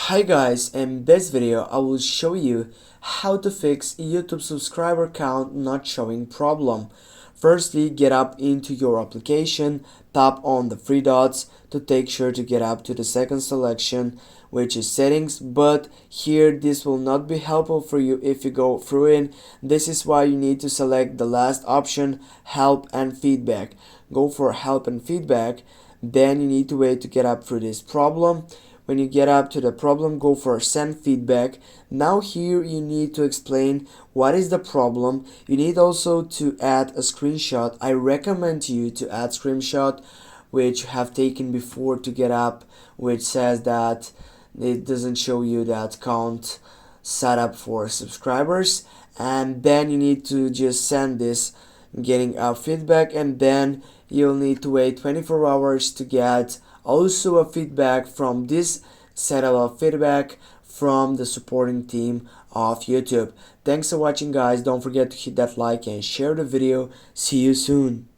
Hi guys, in this video I will show you how to fix YouTube subscriber count not showing problem. Firstly, get up into your application, tap on the three dots to take sure to get up to the second selection, which is settings, but here this will not be helpful for you if you go through it. This is why you need to select the last option, help and feedback. Go for help and feedback, then you need to wait to get up through this problem. When you get up to the problem, go for send feedback. Now here you need to explain what is the problem. You need also to add a screenshot. I recommend you to add screenshot which you have taken before to get up, which says that it doesn't show you that count set up for subscribers, and then you need to just send this getting a feedback, and then you'll need to wait 24 hours to get also a feedback from this setup of feedback from the supporting team of YouTube. Thanks for watching guys. Don't forget to hit that like and share the video. See you soon.